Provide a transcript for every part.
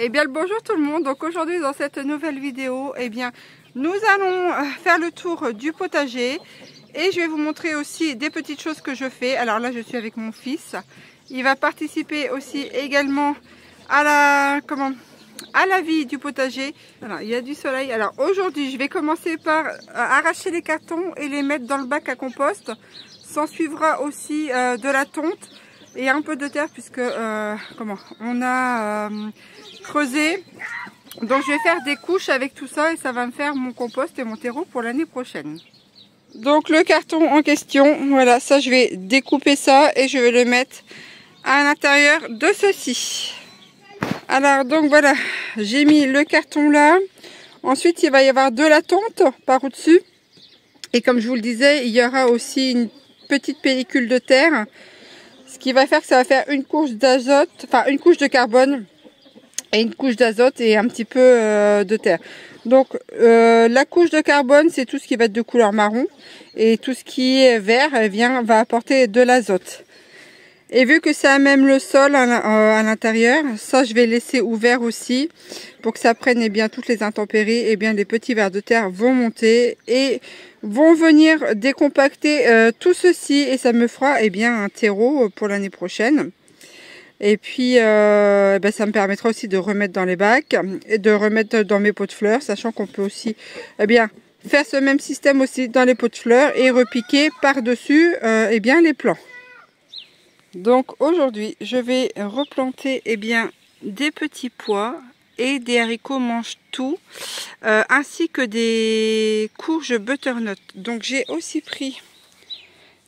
Eh bien le bonjour tout le monde. Donc aujourd'hui dans cette nouvelle vidéo, eh bien nous allons faire le tour du potager et je vais vous montrer aussi des petites choses que je fais. Alors là je suis avec mon fils. Il va participer aussi également à la vie du potager. Alors, il y a du soleil. Alors aujourd'hui je vais commencer par arracher les cartons et les mettre dans le bac à compost. S'en suivra aussi de la tonte et un peu de terre puisque on a creusé. Donc je vais faire des couches avec tout ça et ça va me faire mon compost et mon terreau pour l'année prochaine. Donc le carton en question, voilà, ça je vais découper ça et je vais le mettre à l'intérieur de ceci. Alors donc voilà, j'ai mis le carton là. Ensuite il va y avoir de la tonte par au-dessus. Et comme je vous le disais, il y aura aussi une petite pellicule de terre. Ce qui va faire que ça va faire une couche d'azote, enfin une couche de carbone et une couche d'azote et un petit peu de terre. Donc la couche de carbone, c'est tout ce qui va être de couleur marron. Et tout ce qui est vert, va apporter de l'azote. Et vu que ça a même le sol à l'intérieur, ça je vais laisser ouvert aussi pour que ça prenne bien toutes les intempéries. Et bien les petits vers de terre vont monter et vont venir décompacter tout ceci et ça me fera un terreau pour l'année prochaine. Et puis ça me permettra aussi de remettre dans les bacs et de remettre dans mes pots de fleurs, sachant qu'on peut aussi faire ce même système aussi dans les pots de fleurs et repiquer par-dessus les plants. Donc aujourd'hui je vais replanter des petits pois et des haricots mange-tout ainsi que des courges butternut. Donc j'ai aussi pris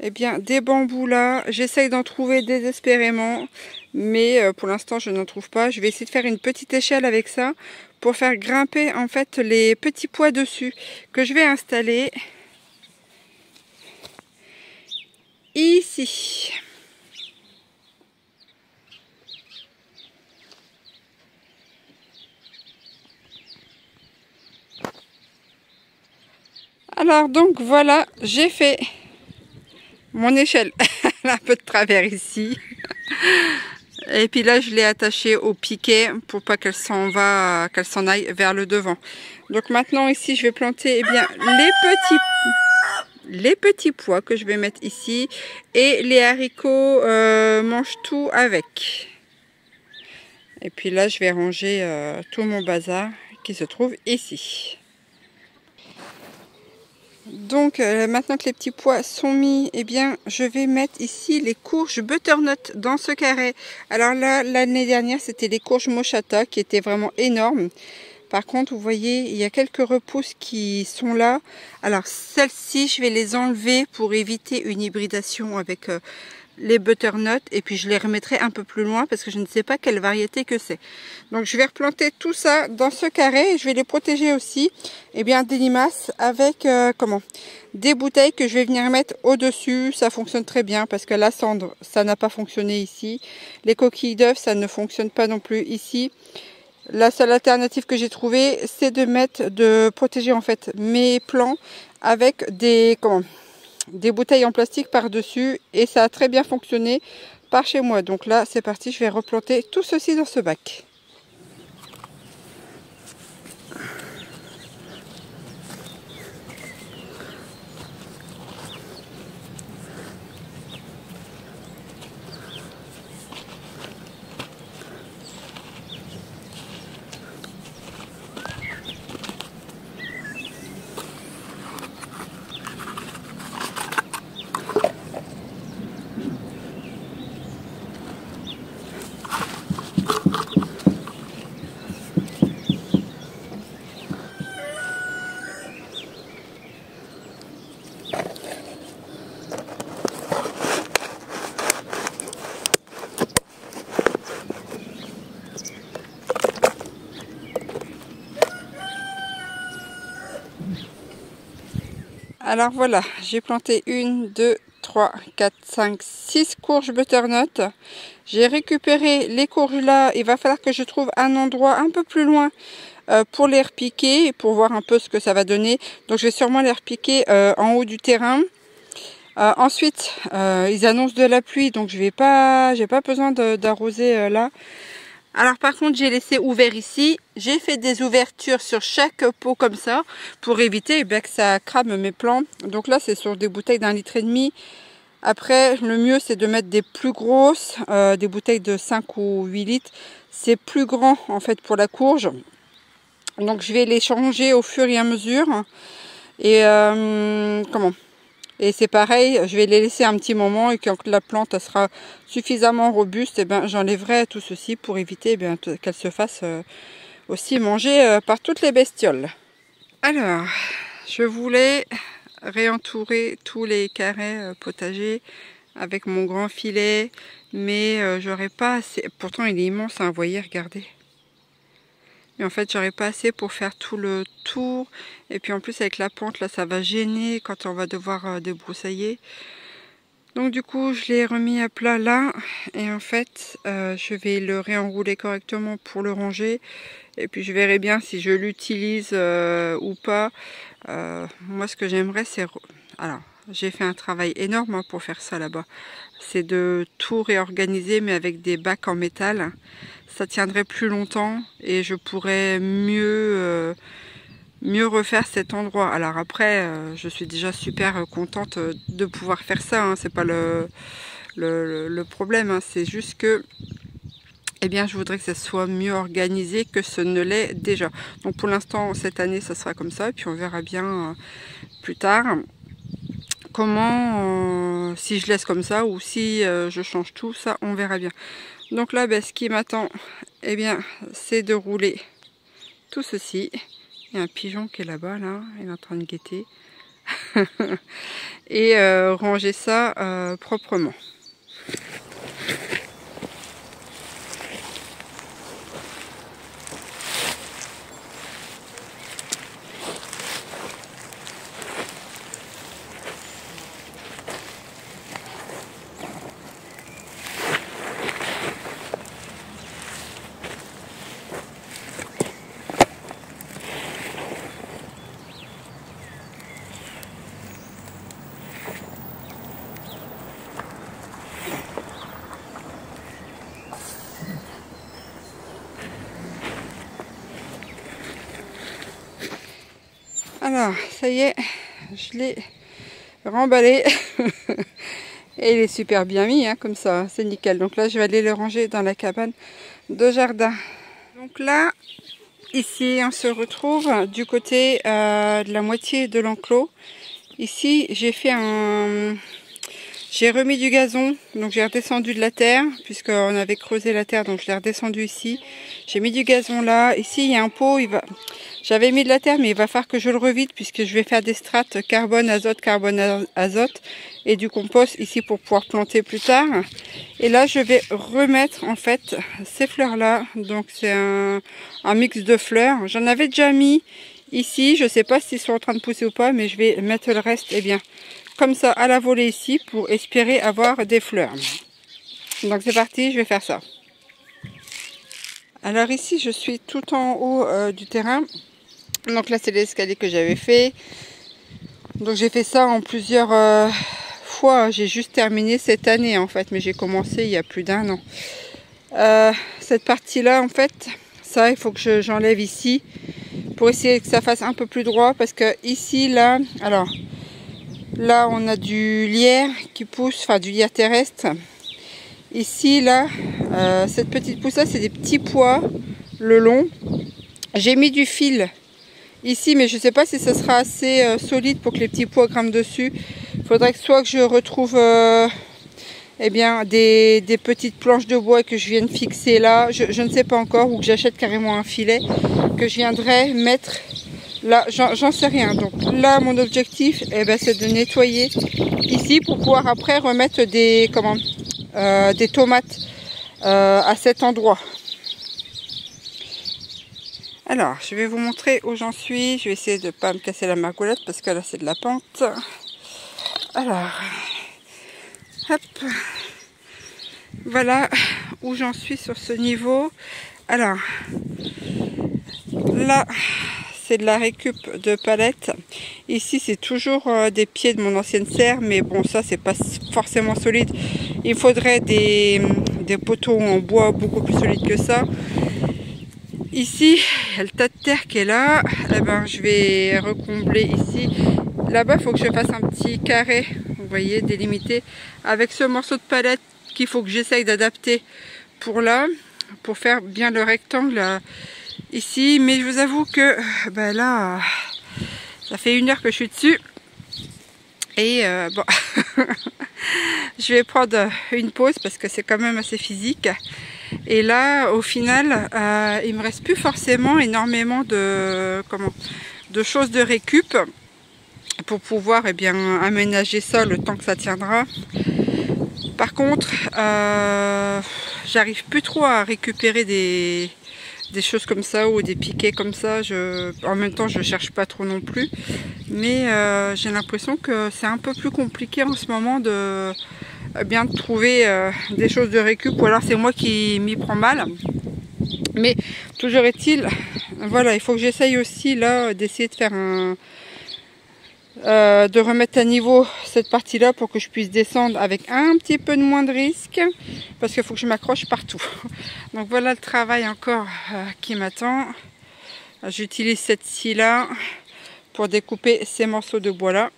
des bambous là, j'essaye d'en trouver désespérément mais pour l'instant je n'en trouve pas. Je vais essayer de faire une petite échelle avec ça pour faire grimper en fait les petits pois dessus que je vais installer ici. Alors donc voilà, j'ai fait mon échelle, elle a un peu de travers ici. Et puis là je l'ai attachée au piquet pour pas qu'elle s'en aille vers le devant. Donc maintenant ici je vais planter les petits pois que je vais mettre ici et les haricots mange tout avec. Et puis là je vais ranger tout mon bazar qui se trouve ici. Donc maintenant que les petits pois sont mis, je vais mettre ici les courges butternut dans ce carré. Alors là, l'année dernière, c'était les courges mochata qui étaient vraiment énormes. Par contre, vous voyez, il y a quelques repousses qui sont là. Alors celles-ci, je vais les enlever pour éviter une hybridation avec les butternut et puis je les remettrai un peu plus loin parce que je ne sais pas quelle variété que c'est. Donc je vais replanter tout ça dans ce carré et je vais les protéger aussi des limaces avec des bouteilles que je vais venir mettre au-dessus. Ça fonctionne très bien parce que la cendre ça n'a pas fonctionné ici. Les coquilles d'œufs ça ne fonctionne pas non plus ici. La seule alternative que j'ai trouvée c'est de protéger en fait mes plants avec des bouteilles en plastique par-dessus et ça a très bien fonctionné par chez moi. Donc là c'est parti, je vais replanter tout ceci dans ce bac. Alors voilà, j'ai planté 1, 2, 3, 4, 5, 6 courges butternut. J'ai récupéré les courges là. Il va falloir que je trouve un endroit un peu plus loin pour les repiquer, pour voir un peu ce que ça va donner. Donc je vais sûrement les repiquer en haut du terrain. Ensuite, ils annoncent de la pluie, donc j'ai pas besoin d'arroser là. Alors par contre, j'ai laissé ouvert ici. J'ai fait des ouvertures sur chaque pot comme ça pour éviter que ça crame mes plants. Donc là, c'est sur des bouteilles d'1,5 litre. Après, le mieux, c'est de mettre des plus grosses, des bouteilles de 5 ou 8 litres. C'est plus grand en fait pour la courge. Donc je vais les changer au fur et à mesure. Et Et c'est pareil, je vais les laisser un petit moment et quand la plante elle sera suffisamment robuste, j'enlèverai tout ceci pour éviter qu'elle se fasse aussi manger par toutes les bestioles. Alors, je voulais réentourer tous les carrés potagers avec mon grand filet, mais j'aurais pas assez. Pourtant, il est immense, hein, vous voyez, regardez. Mais en fait, j'aurais pas assez pour faire tout le tour. Et puis en plus, avec la pente, là, ça va gêner quand on va devoir débroussailler. Donc du coup, je l'ai remis à plat là. Et en fait, je vais le réenrouler correctement pour le ranger. Et puis je verrai bien si je l'utilise ou pas. Moi, ce que j'aimerais, c'est... Alors, j'ai fait un travail énorme hein, pour faire ça là-bas. C'est de tout réorganiser, mais avec des bacs en métal. Ça tiendrait plus longtemps et je pourrais mieux refaire cet endroit. Alors après, je suis déjà super contente de pouvoir faire ça. Hein. C'est pas le problème. Hein. C'est juste que je voudrais que ça soit mieux organisé que ce ne l'est déjà. Donc pour l'instant, cette année, ça sera comme ça. Et puis on verra bien plus tard comment, si je laisse comme ça ou si je change tout, ça on verra bien. Donc là, ce qui m'attend, c'est de rouler tout ceci. Il y a un pigeon qui est là-bas, là, il est en train de guetter. Et ranger ça proprement. Alors, ça y est, je l'ai remballé. Et il est super bien mis, hein, comme ça, c'est nickel. Donc là, je vais aller le ranger dans la cabane de jardin. Donc là, ici, on se retrouve du côté de la moitié de l'enclos. Ici, j'ai remis du gazon, donc j'ai redescendu de la terre, puisqu'on avait creusé la terre, donc je l'ai redescendu ici. J'ai mis du gazon là. Ici, il y a un pot, j'avais mis de la terre, mais il va falloir que je le revide, puisque je vais faire des strates carbone, azote, et du compost ici pour pouvoir planter plus tard. Et là, je vais remettre en fait ces fleurs-là. Donc c'est un mix de fleurs. J'en avais déjà mis ici, je ne sais pas s'ils sont en train de pousser ou pas, mais je vais mettre le reste, comme ça à la volée ici pour espérer avoir des fleurs. Donc c'est parti, je vais faire ça. Alors ici je suis tout en haut du terrain. Donc là c'est l'escalier que j'avais fait. Donc j'ai fait ça en plusieurs fois. J'ai juste terminé cette année en fait, mais j'ai commencé il y a plus d'1 an. Cette partie là en fait, ça il faut que j'enlève ici pour essayer que ça fasse un peu plus droit, parce que ici là, alors là, on a du lierre qui pousse, enfin du lierre terrestre. Ici, là, cette petite pousse-là, c'est des petits pois le long. J'ai mis du fil ici, mais je ne sais pas si ça sera assez solide pour que les petits pois grimpent dessus. Il faudrait que soit que je retrouve des petites planches de bois que je vienne fixer là. Je ne sais pas encore, ou que j'achète carrément un filet que je viendrai mettre. Là, j'en sais rien. Donc là, mon objectif, c'est de nettoyer ici pour pouvoir après remettre des tomates à cet endroit. Alors, je vais vous montrer où j'en suis. Je vais essayer de ne pas me casser la margoulette parce que là, c'est de la pente. Alors, hop. Voilà où j'en suis sur ce niveau. Alors, là... c'est de la récup de palettes. Ici, c'est toujours des pieds de mon ancienne serre, mais bon, ça, c'est pas forcément solide. Il faudrait des des poteaux en bois beaucoup plus solides que ça. Ici, il y a le tas de terre qui est là. Eh ben, je vais recombler ici. Là-bas, il faut que je fasse un petit carré, vous voyez, délimité, avec ce morceau de palette qu'il faut que j'essaye d'adapter pour là, pour faire bien le rectangle ici. Mais je vous avoue que ben là, ça fait 1 heure que je suis dessus. Et bon, je vais prendre une pause parce que c'est quand même assez physique. Et là, au final, il me reste plus forcément énormément de choses de récup pour pouvoir aménager ça le temps que ça tiendra. Par contre, j'arrive plus trop à récupérer des choses comme ça ou des piquets comme ça. En même temps, je cherche pas trop non plus, mais j'ai l'impression que c'est un peu plus compliqué en ce moment de trouver des choses de récup, ou alors c'est moi qui m'y prends mal. Mais toujours est-il, voilà, il faut que j'essaye aussi là d'essayer de faire de remettre à niveau cette partie là pour que je puisse descendre avec un petit peu de moins de risque, parce qu'il faut que je m'accroche partout. Donc voilà le travail encore qui m'attend. J'utilise cette scie là pour découper ces morceaux de bois là,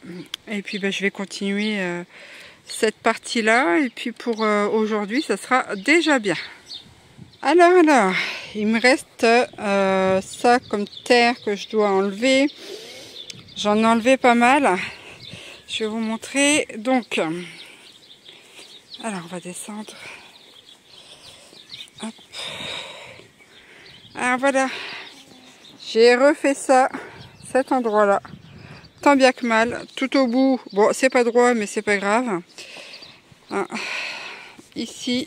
et puis je vais continuer cette partie là, et puis pour aujourd'hui ça sera déjà bien. Alors il me reste ça comme terre que je dois enlever. J'en ai enlevé pas mal. Je vais vous montrer. Donc, alors on va descendre. Hop. Alors voilà, j'ai refait ça, cet endroit-là, tant bien que mal, tout au bout. Bon, c'est pas droit, mais c'est pas grave. Hein. Ici,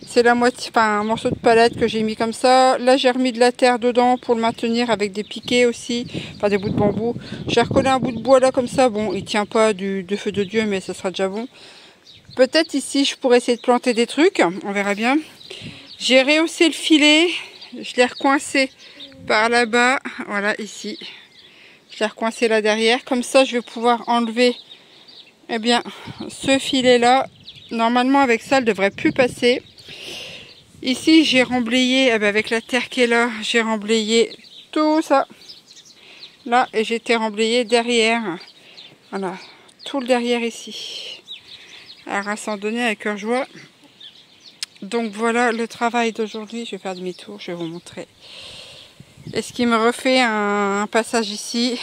c'est la moitié, enfin un morceau de palette que j'ai mis comme ça. Là, j'ai remis de la terre dedans pour le maintenir avec des piquets aussi, enfin des bouts de bambou. J'ai recollé un bout de bois là comme ça. Bon, il tient pas du feu de Dieu, mais ça sera déjà bon. Peut-être ici, je pourrais essayer de planter des trucs. On verra bien. J'ai rehaussé le filet. Je l'ai recoincé par là-bas. Voilà, ici. Je l'ai recoincé là derrière. Comme ça, je vais pouvoir enlever ce filet là. Normalement, avec ça, elle devrait plus passer. Ici, j'ai remblayé, avec la terre qui est là, j'ai remblayé tout ça. Là, et j'ai été remblayé derrière. Voilà, tout le derrière ici. Alors, à s'en donner avec cœur joie. Donc, voilà le travail d'aujourd'hui. Je vais faire demi-tour, je vais vous montrer. Est-ce qu'il me refait un passage ici?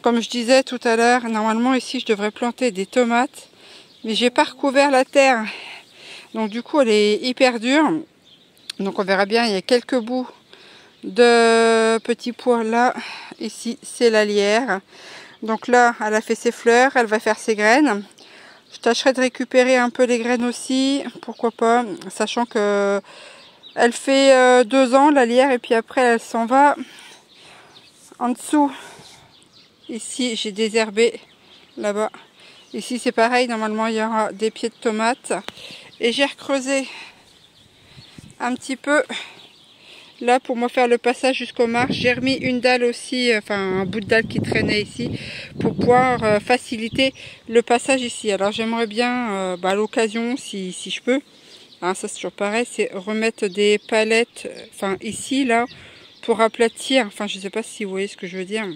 Comme je disais tout à l'heure, normalement, ici, je devrais planter des tomates. Mais j'ai pas recouvert la terre. Donc du coup elle est hyper dure. Donc on verra bien, il y a quelques bouts de petits pois là. Ici c'est la lierre. Donc là elle a fait ses fleurs, elle va faire ses graines. Je tâcherai de récupérer un peu les graines aussi, pourquoi pas. Sachant que elle fait 2 ans la lierre, et puis après elle s'en va. En dessous, ici j'ai désherbé là-bas. Ici c'est pareil, normalement il y aura des pieds de tomates. Et j'ai recreusé un petit peu là pour me faire le passage jusqu'aux marches. J'ai remis une dalle aussi, enfin un bout de dalle qui traînait ici, pour pouvoir faciliter le passage ici. Alors j'aimerais bien à l'occasion, si je peux, hein, ça c'est toujours pareil, c'est remettre des palettes, enfin ici là, pour aplatir, enfin je sais pas si vous voyez ce que je veux dire,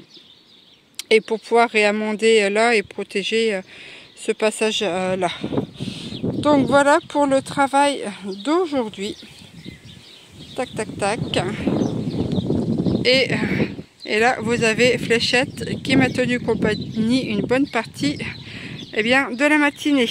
et pour pouvoir réamender là et protéger ce passage là. Donc voilà pour le travail d'aujourd'hui. Tac tac tac. Et là vous avez Fléchette qui m'a tenu compagnie une bonne partie de la matinée.